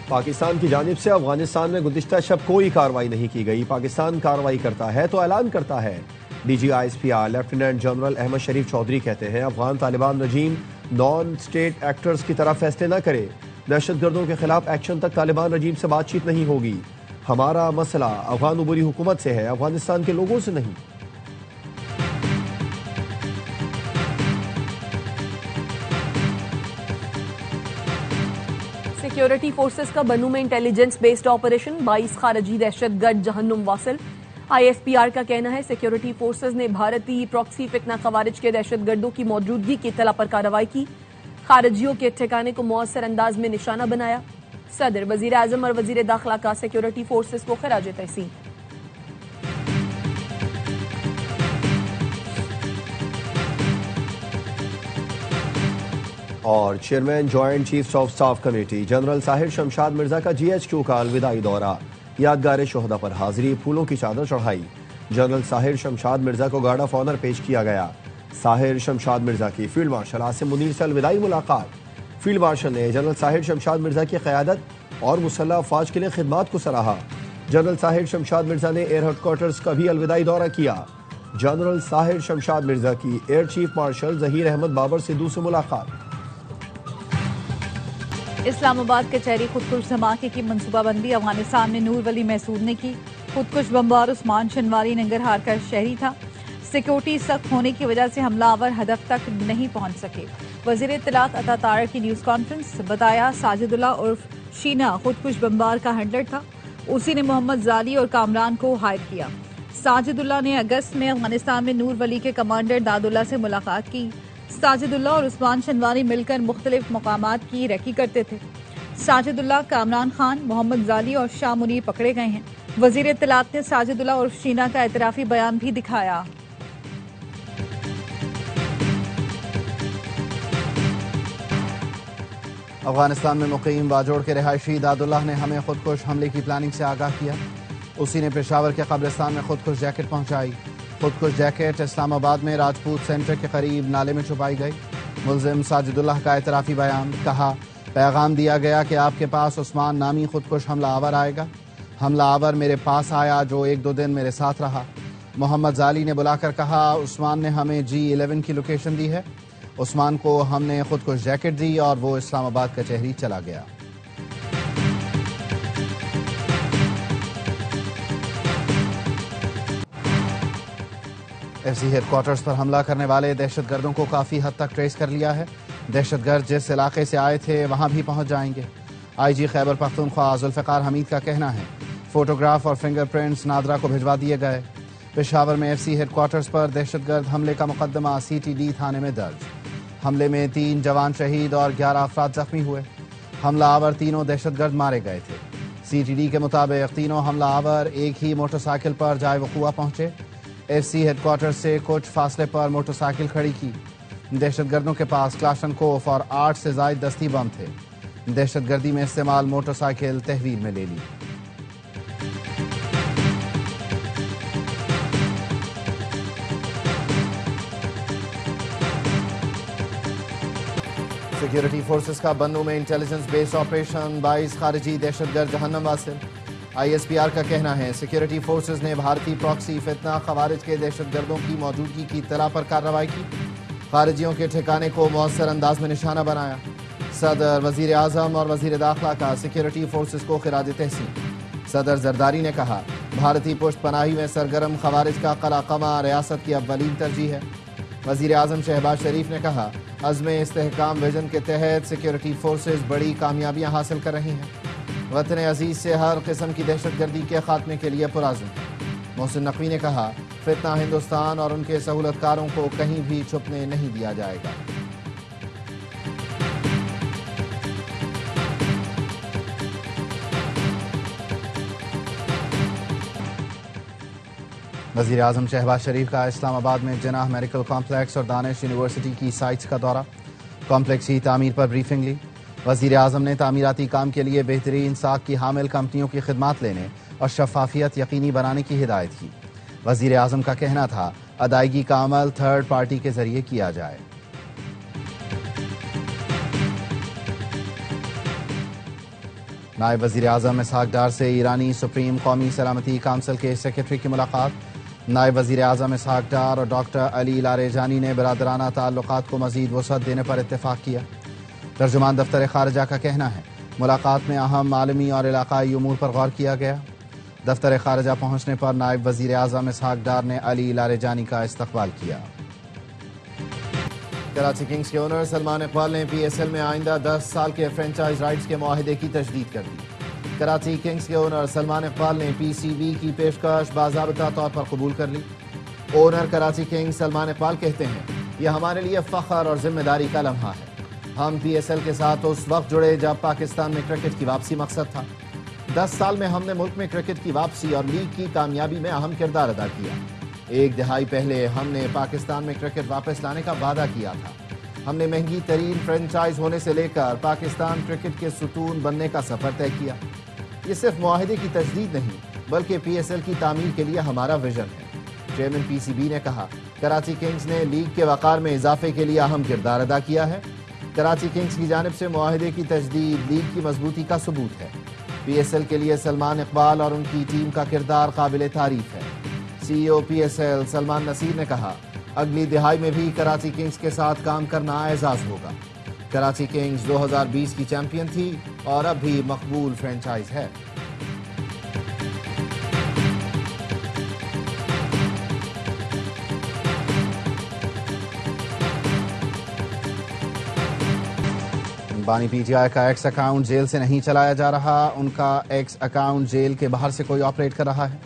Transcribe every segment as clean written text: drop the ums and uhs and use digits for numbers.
پاکستان کی جانب سے افغانستان میں گزشتہ شب کوئی کارروائی نہیں کی گئی۔ پاکستان کارروائی کرتا ہے تو اعلان کرتا ہے۔ D G I S P R lieutenant general Ahmed Sharif Chaudhry کہتے ہیں Afghan Taliban regime non state actors کی طرح فیصلے نہ کرے، دہشت گردوں کے خلاف ایکشن تک طالبان رجیم سے بات چیت نہیں ہوگی۔ ہمارا مسئلہ افغان عبوری حکومت سے ہے، افغانستان کے لوگوں سے نہیں۔ سیکیورٹی فورسز کا بنو میں انٹیلیجنس بیسڈ آپریشن 22 خارجی دہشت گرد جہنم واصل۔ آئی ایس پی آر کا کہنا ہے سیکیورٹی فورسز نے بھارتی پراکسی فتنہ خوارج کے دہشت گردوں کی موجودگی کی اطلاع پر کارروائی کی، خارجیوں کے ٹھکانے کو مؤثر انداز میں نشانہ بنایا۔ صدر، وزیر اعظم اور وزیر داخلہ کا سیکیورٹی فورسز کو خراج تحسین۔ اور chairman joint chiefs of staff committee general Sahir Shamshad Mirza کا جی ایچ کیو کا الوداعی دورہ، یادگار شہداء پر حاضری، پھولوں کی چادر چڑھائی۔ جنرل ساحر شمشاد مرزا کو گارڈ آف آنر پیش کیا گیا۔ ساحر شمشاد مرزا کی فیلڈ مارشل عاصم منیر سے الوداعی ملاقات۔ فیلڈ مارشل نے جنرل ساحر شمشاد مرزا کی قیادت اور مسلح افواج کے لیے خدمات کو سراہا۔ جنرل ساحر شمشاد مرزا نے ایئر ہیڈ کوارٹرز کا بھی الوداعی دورہ کیا۔ جنرل ساحر شمشاد مرزا کی air chief marshal Zaheer Ahmed Babar Sidhu سے ملاقات۔ اسلام آباد کچہری خودکش دھماکے کی منصوبہ بندی افغانستان میں نور ولی محسود نے کی۔ خودکش بمبار عثمان شنواری ننگرہار کا شہری تھا۔ سیکیورٹی سخت ہونے کی وجہ سے حملہ آور ہدف تک نہیں پہنچ سکے۔ وزیر اطلاعات عطا طارق کی نیوز کانفرنس، بتایا ساجد اللہ عرف شینا خودکش بمبار کا ہینڈلر تھا، اسی نے محمد زالی اور کامران کو ہائر کیا۔ ساجد اللہ نے اگست میں افغانستان میں نور ولی کے کمانڈر داد اللہ سے ملاقات کی۔ ساجد اللہ اور عثمان شنواری مل کر مختلف مقامات کی ریکی کرتے تھے۔ ساجد اللہ، کامران خان، محمد زالی اور شاہ منیر پکڑے گئے ہیں۔ وزیر اطلاعات نے ساجد اللہ اور شینا کا اعترافی بیان بھی دکھایا۔ افغانستان میں مقیم باجوڑ کے رہائشی داد اللہ نے ہمیں خودکش حملے کی پلاننگ سے آگاہ کیا۔ اسی نے پشاور کے قبرستان میں خودکش جیکٹ پہنچائی۔ خودکش جیکٹ اسلام آباد میں راجپوت سینٹر کے قریب نالے میں چھپائی گئی۔ ملزم ساجد اللہ کا اعترافی بیان، کہا پیغام دیا گیا کہ آپ کے پاس عثمان نامی خودکش حملہ آور آئے گا۔ حملہ آور میرے پاس آیا جو 1-2 دن میرے ساتھ رہا۔ محمد زالی نے بلا کر کہا عثمان نے ہمیں G11 کی لوکیشن دی ہے۔ عثمان کو ہم نے خودکش جیکٹ دی اور وہ اسلام آباد کچہری چلا گیا۔ ایف سی ہیڈ کوارٹرز پر حملہ کرنے والے دہشت گردوں کو کافی حد تک ٹریس کر لیا ہے۔ دہشت گرد جس علاقے سے آئے تھے وہاں بھی پہنچ جائیں گے۔ آئی جی خیبر پختونخوا ذوالفقار حمید کا کہنا ہے فوٹوگراف اور فنگر پرنٹس نادرا کو بھجوا دیے گئے۔ پشاور میں ایف سی ہیڈ کوارٹرز پر دہشت گرد حملے کا مقدمہ CTD تھانے میں درج۔ حملے میں 3 جوان شہید اور 11 افراد زخمی ہوئے۔ حملہ آور تینوں دہشت گرد مارے گئے تھے۔ CTD کے مطابق تینوں حملہ آور ایک ہی موٹر سائیکل پر جائے وقوع پہنچے۔ ایف سی ہیڈ کوارٹر سے کچھ فاصلے پر موٹر سائیکل کھڑی کی۔ دہشت گردوں کے پاس کلاشنکوف اور 8 سے زائد دستی بم تھے۔ دہشت گردی میں استعمال موٹر سائیکل تحویل میں لے لی۔ سیکیورٹی فورسز کا بنو میں انٹیلیجنس بیس آپریشن 22 خارجی دہشت گرد جہنم واصل۔ آئی ایس پی آر کا کہنا ہے سیکیورٹی فورسز نے بھارتی پراکسی فتنہ خوارج کے دہشت گردوں کی موجودگی کی اطلاع پر کارروائی کی، خارجیوں کے ٹھکانے کو مؤثر انداز میں نشانہ بنایا۔ صدر، وزیر اعظم اور وزیر داخلہ کا سیکیورٹی فورسز کو خراج تحسین۔ صدر زرداری نے کہا بھارتی پشت پناہی میں سرگرم خوارج کا قلع قمع ریاست کی اولین ترجیح ہے۔ وزیر اعظم شہباز شریف نے کہا عزم استحکام ویژن کے تحت سیکیورٹی فورسز بڑی کامیابیاں حاصل کر رہی ہیں۔ وطن عزیز سے ہر قسم کی دہشت گردی کے خاتمے کے لیے پرعزم ہے۔ محسن نقوی نے کہا فتنہ ہندوستان اور ان کے سہولت کاروں کو کہیں بھی چھپنے نہیں دیا جائے گا۔ وزیر اعظم شہباز شریف کا اسلام آباد میں جناح میڈیکل کمپلیکس اور دانش یونیورسٹی کی سائٹس کا دورہ، کمپلیکس کی تعمیر پر بریفنگ لی۔ وزیر اعظم نے تعمیراتی کام کے لیے بہترین ساکھ کی حامل کمپنیوں کی خدمات لینے اور شفافیت یقینی بنانے کی ہدایت کی۔ وزیر اعظم کا کہنا تھا ادائیگی کا عمل تھرڈ پارٹی کے ذریعے کیا جائے۔ نائب وزیر اعظم اسحاق ڈار سے ایرانی سپریم قومی سلامتی کونسل کے سیکرٹری کی ملاقات۔ نائب وزیر اعظم اسحاق ڈار اور ڈاکٹر علی لاریجانی نے برادرانہ تعلقات کو مزید وسعت دینے پر اتفاق کیا۔ ترجمان دفتر خارجہ کا کہنا ہے ملاقات میں اہم عالمی اور علاقائی امور پر غور کیا گیا۔ دفتر خارجہ پہنچنے پر نائب وزیر اعظم اسحاق ڈار نے علی لاریجانی کا استقبال کیا۔ کراچی کنگز کے اونر سلمان اقبال نے پی ایس ایل میں آئندہ 10 سال کے فرینچائز رائٹس کے معاہدے کی تجدید کر دی۔ کراچی کنگز کے اونر سلمان اقبال نے پی سی بی کی پیشکش باضابطہ طور پر قبول کر لی۔ اونر کراچی کنگز سلمان اقبال کہتے ہیں یہ ہمارے لیے فخر اور ذمہ داری کا لمحہ ہے۔ ہم پی ایس ایل کے ساتھ اس وقت جڑے جب پاکستان میں کرکٹ کی واپسی مقصد تھا۔ 10 سال میں ہم نے ملک میں کرکٹ کی واپسی اور لیگ کی کامیابی میں اہم کردار ادا کیا۔ 1 دہائی پہلے ہم نے پاکستان میں کرکٹ واپس لانے کا وعدہ کیا تھا۔ ہم نے مہنگی ترین فرینچائز ہونے سے لے کر پاکستان کرکٹ کے ستون بننے کا سفر طے کیا۔ یہ صرف معاہدے کی تجدید نہیں بلکہ پی ایس ایل کی تعمیر کے لیے ہمارا ویژن ہے۔ چیئرمین پی سی بی نے کہا کراچی کنگز نے لیگ کے وقار میں اضافے کے لیے اہم کردار ادا کیا ہے۔ کراچی کنگز کی جانب سے معاہدے کی تجدید لیگ کی مضبوطی کا ثبوت ہے۔ پی ایس ایل کے لیے سلمان اقبال اور ان کی ٹیم کا کردار قابل تعریف ہے۔ C E O P S L Salman Nasir نے کہا اگلی دہائی میں بھی کراچی کنگز کے ساتھ کام کرنا اعزاز ہوگا۔ کراچی کنگز 2020 کی چیمپئن تھی اور اب بھی مقبول فرینچائز ہے۔ بانی پی ٹی آئی کا ایکس اکاؤنٹ جیل سے نہیں چلایا جا رہا، ان کا ایکس اکاؤنٹ جیل کے باہر سے کوئی آپریٹ کر رہا ہے۔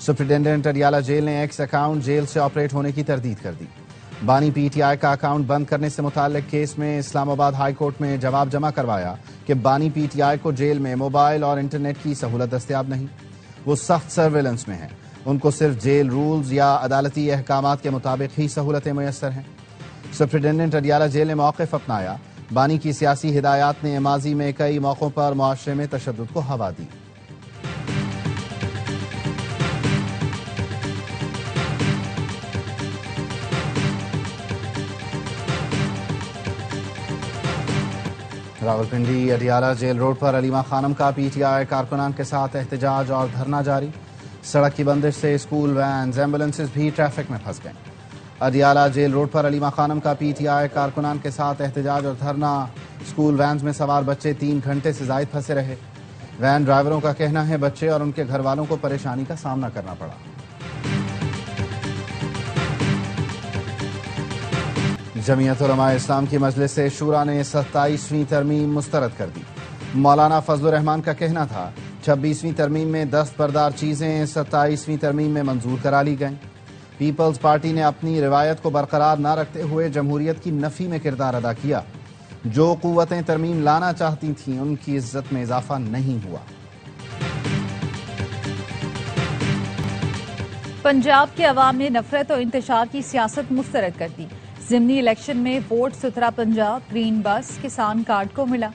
سپرنٹینڈنٹ اڈیالہ جیل نے ایکس اکاؤنٹ جیل سے آپریٹ ہونے کی تردید کر دی۔ بانی پی ٹی آئی کا اکاؤنٹ بند کرنے سے متعلق کیس میں اسلام آباد ہائی کورٹ میں جواب جمع کروایا کہ بانی پی ٹی آئی کو جیل میں موبائل اور انٹرنیٹ کی سہولت دستیاب نہیں، وہ سخت سرویلنس میں ہیں، ان کو صرف جیل رولز یا عدالتی احکامات کے مطابق ہی سہولتیں میسر ہیں۔ سپرنٹینڈنٹ اڈیالہ جیل نے موقف اپنایا، بانی کی سیاسی ہدایات نے ماضی میں کئی موقعوں پر معاشرے میں تشدد کو ہوا دی۔ راولپنڈی اڈیالہ جیل روڈ پر علیمہ خانم کا پی ٹی آئی کارکنان کے ساتھ احتجاج اور دھرنا جاری۔ سڑک کی بندش سے اسکول وینز ایمبولینسز بھی ٹریفک میں پھنس گئیں۔ اڈیالہ جیل روڈ پر علیمہ خانم کا پی ٹی آئی کارکنان کے ساتھ احتجاج اور دھرنا، اسکول وینز میں سوار بچے 3 گھنٹے سے زائد پھنسے رہے۔ وین ڈرائیوروں کا کہنا ہے بچے اور ان کے گھر والوں کو پریشانی کا سامنا کرنا پڑا۔ جمعیت علماء اسلام کی مجلس شورا نے 27ویں ترمیم مسترد کر دی۔ مولانا فضل الرحمان کا کہنا تھا 26ویں ترمیم میں دستبردار چیزیں 27ویں ترمیم میں منظور کرا لی گئیں۔ پیپلز پارٹی نے اپنی روایت کو برقرار نہ رکھتے ہوئے جمہوریت کی نفی میں کردار ادا کیا۔ جو قوتیں ترمیم لانا چاہتی تھیں ان کی عزت میں اضافہ نہیں ہوا۔ پنجاب کے عوام نے نفرت اور انتشار کی سیاست مسترد کر دی۔ ضمنی الیکشن میں ووٹ ستھرا پنجاب گرین بس کسان کارڈ کو ملا۔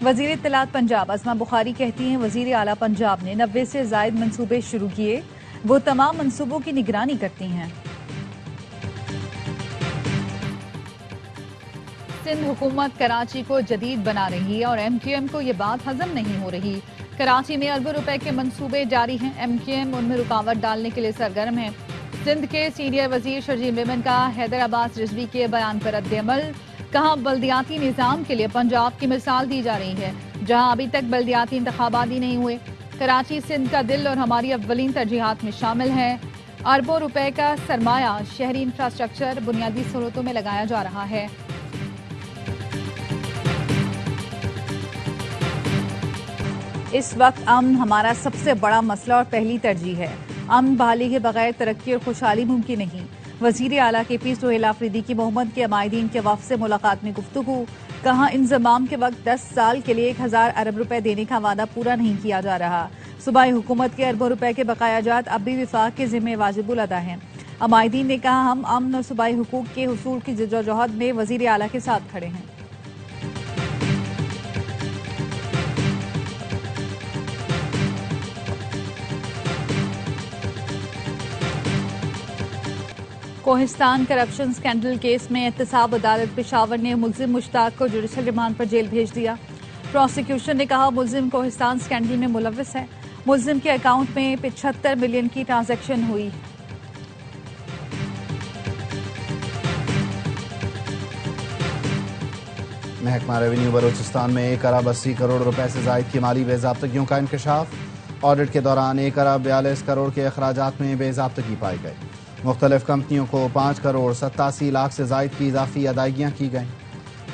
وزیر اطلاعات پنجاب عظمہ بخاری کہتی ہیں وزیر اعلیٰ پنجاب نے 90 سے زائد منصوبے شروع کیے، وہ تمام منصوبوں کی نگرانی کرتی ہیں۔ سندھ حکومت کراچی کو جدید بنا رہی ہے اور ایم کیو ایم کو یہ بات ہضم نہیں ہو رہی۔ کراچی میں اربوں روپے کے منصوبے جاری ہیں، ایم کیو ایم ان میں رکاوٹ ڈالنے کے لیے سرگرم ہے۔ سندھ کے سینئر وزیر شرجیل میمن کا حیدر عباس رضوی کے بیان پر رد عمل، کہاں بلدیاتی نظام کے لیے پنجاب کی مثال دی جا رہی ہے جہاں ابھی تک بلدیاتی انتخابات ہی نہیں ہوئے۔ کراچی سندھ کا دل اور ہماری اولین ترجیحات میں شامل ہے۔ اربوں روپے کا سرمایہ شہری انفراسٹرکچر بنیادی سہولتوں میں لگایا جا رہا ہے۔ اس وقت امن ہمارا سب سے بڑا مسئلہ اور پہلی ترجیح ہے۔ امن بحالی کے بغیر ترقی اور خوشحالی ممکن نہیں۔ وزیر اعلیٰ کے پی سہیل آفریدی کی محمد کے عمائدین کے وفد سے ملاقات میں گفتگو، کہاں انضمام کے وقت 10 سال کے لیے 1000 ارب روپے دینے کا وعدہ پورا نہیں کیا جا رہا۔ صوبائی حکومت کے اربوں روپے کے بقایا جات اب بھی وفاق کے ذمہ واجب الادا ہیں۔ عمائدین نے کہا ہم امن اور صوبائی حقوق کے حصول کی جدوجہد میں وزیر اعلیٰ کے ساتھ کھڑے ہیں۔ کوہستان کرپشن سکینڈل کیس میں احتساب عدالت پشاور نے ملزم مشتاق کو جوڈیشل ریمانڈ پر جیل بھیج دیا۔ پروسیکیوشن نے کہا ملزم کوہستان اسکینڈل میں ملوث ہے. ملزم کے اکاؤنٹ میں 75 ملین کی ٹرانزیکشن ہوئی. محکمہ ریونیو بلوچستان میں 1 ارب 80 کروڑ روپے سے زائد کی مالی بے ضابطگیوں کا انکشاف. آڈٹ کے دوران 1 ارب 42 کروڑ کے اخراجات میں بے ضابطگی پائی گئی. مختلف کمپنیوں کو 5 کروڑ 87 لاکھ سے زائد کی اضافی ادائیگیاں کی گئیں.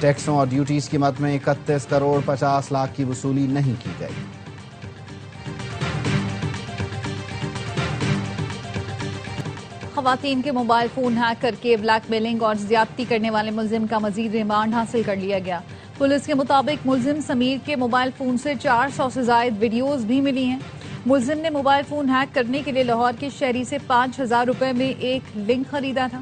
ٹیکسوں اور ڈیوٹیز کی مد میں 31 کروڑ 50 لاکھ کی وصولی نہیں کی گئی. خواتین کے موبائل فون ہیک کر کے بلیک میلنگ اور زیادتی کرنے والے ملزم کا مزید ریمانڈ حاصل کر لیا گیا. پولیس کے مطابق ملزم سمیر کے موبائل فون سے 400 سے زائد ویڈیوز بھی ملی ہیں. ملزم نے موبائل فون ہیک کرنے کے لیے لاہور کے شہری سے 5000 روپے میں ایک لنک خریدا تھا.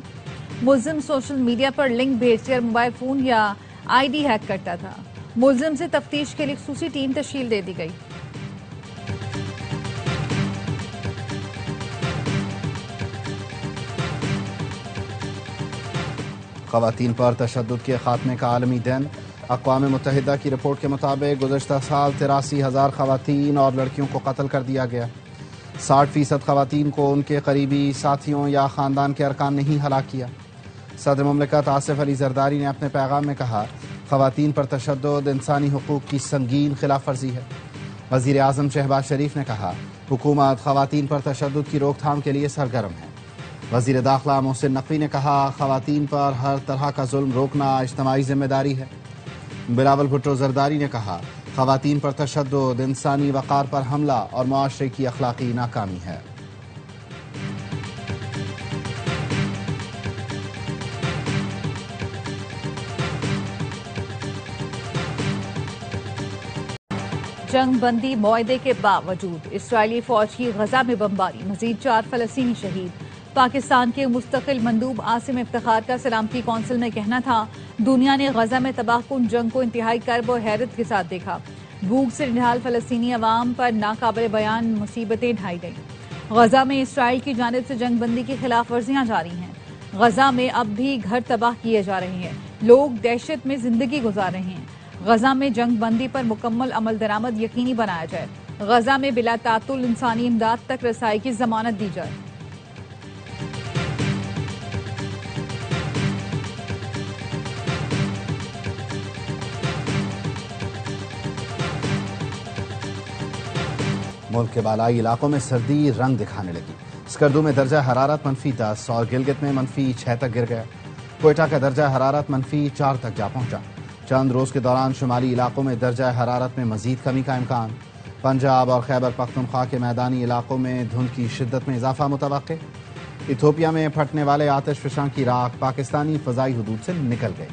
ملزم سوشل میڈیا پر لنک بھیج کر موبائل فون یا آئی ڈی ہیک کرتا تھا. ملزم سے تفتیش کے لیے خصوصی ٹیم تشکیل دے دی گئی. خواتین پر تشدد کے خاتمے کا عالمی دن. اقوام متحدہ کی رپورٹ کے مطابق گزشتہ سال 83,000 خواتین اور لڑکیوں کو قتل کر دیا گیا. 60% خواتین کو ان کے قریبی ساتھیوں یا خاندان کے ارکان نے ہی ہلاک کیا. صدر مملکت آصف علی زرداری نے اپنے پیغام میں کہا خواتین پر تشدد انسانی حقوق کی سنگین خلاف ورزی ہے. وزیر اعظم شہباز شریف نے کہا حکومت خواتین پر تشدد کی روک تھام کے لیے سرگرم ہے. وزیر داخلہ محسن نقوی نے کہا خواتین پر ہر طرح کا ظلم روکنا اجتماعی ذمہ داری ہے. بلاول بھٹو زرداری نے کہا خواتین پر تشدد انسانی وقار پر حملہ اور معاشرے کی اخلاقی ناکامی ہے. جنگ بندی معاہدے کے باوجود اسرائیلی فوج کی غزہ میں بمباری، مزید 4 فلسطینی شہید. پاکستان کے مستقل مندوب عاصم افتخار کا سلامتی کونسل میں کہنا تھا دنیا نے غزہ میں تباہ کن جنگ کو انتہائی کرب و حیرت کے ساتھ دیکھا. بھوک سے نڈھال فلسطینی عوام پر ناقابل بیان مصیبتیں ڈھائی گئیں. غزہ میں اسرائیل کی جانب سے جنگ بندی کی خلاف ورزیاں جاری ہیں. غزہ میں اب بھی گھر تباہ کیے جا رہے ہیں، لوگ دہشت میں زندگی گزار رہے ہیں. غزہ میں جنگ بندی پر مکمل عمل درآمد یقینی بنایا جائے. غزہ میں بلا تعطل انسانی امداد تک رسائی کی ضمانت دی جائے. ملک کے بالائی علاقوں میں سردی رنگ دکھانے لگی. اسکردو میں درجہ حرارت -10 اور گلگت میں -6 تک گر گیا. کوئٹہ کا درجہ حرارت -4 تک جا پہنچا. چند روز کے دوران شمالی علاقوں میں درجہ حرارت میں مزید کمی کا امکان. پنجاب اور خیبر پختونخوا کے میدانی علاقوں میں دھند کی شدت میں اضافہ متوقع. ایتھوپیا میں پھٹنے والے آتش فشاں کی راکھ پاکستانی فضائی حدود سے نکل گئی.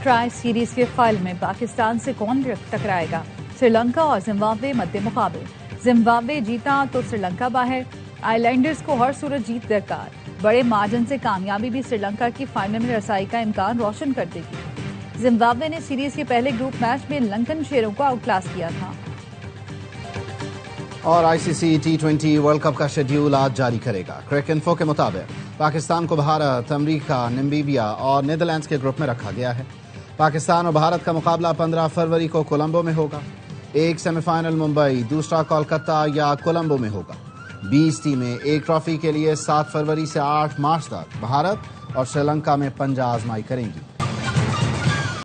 ٹرائی سیریز کے فائل میں پاکستان سے کون ٹکرائے گا؟ سری لنکا اور زمبابوے مد مقابل. زمبابوے جیتا تو سری لنکا باہر. آئی لینڈرز کو ہر صورت جیت درکار. بڑے مارجن سے کامیابی بھی سری لنکا کی فائنل میں رسائی کا امکان روشن کر دے گی. زمبابوے نے سیریز کے پہلے گروپ میچ میں لنکن شیروں کو آؤٹ کلاس کیا تھا. اور ICC T20 ورلڈ کپ کا شیڈیول آج جاری کرے گا. کریک انفو کے مطابق پاکستان کو بھارت، امریکہ، نمیبیا اور نیدرلینڈز کے گروپ میں رکھا گیا ہے. پاکستان اور بھارت کا مقابلہ 15 فروری کو کولمبو میں ہوگا. ایک سیمی فائنل ممبئی، دوسرا کولکتہ یا کولمبو میں ہوگا. 20 ٹیمیں ایک ٹرافی کے لیے 7 فروری سے 8 مارچ تک بھارت اور سری لنکا میں پنجہ آزمائی کریں گی.